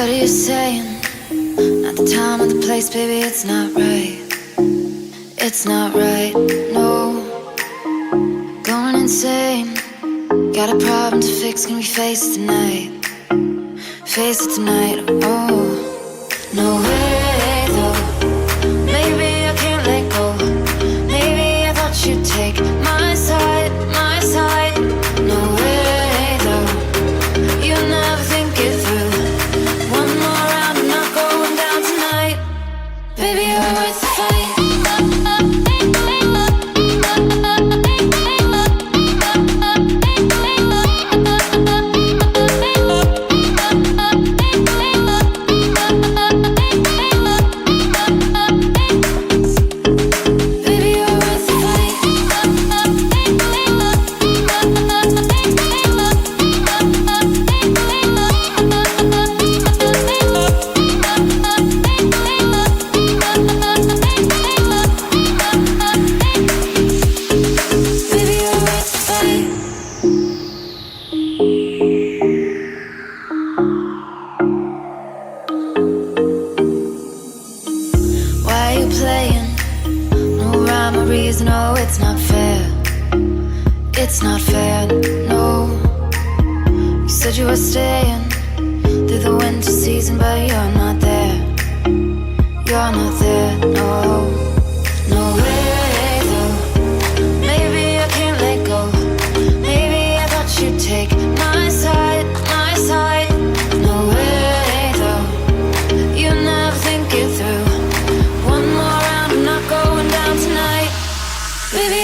What are you saying? Not the time or the place, baby, it's not right. It's not right, no. Going insane. Got a problem to fix, can we face it tonight? Face it tonight, oh. No way, though. Maybe I can't let go. Maybe I thought you'd take my side, my side. No way, though. You never think it through. One more round, I'm not going down tonight. Baby, you're worth the fight. No, it's not fair. It's not fair, no. You said you were staying through the winter season, but you're not there. You're not there, no. No way, though. Maybe I can't let go. Maybe I thought you'd take my side, my side. No way, though. You never think it through. One more round, I'm not going down tonight. Baby,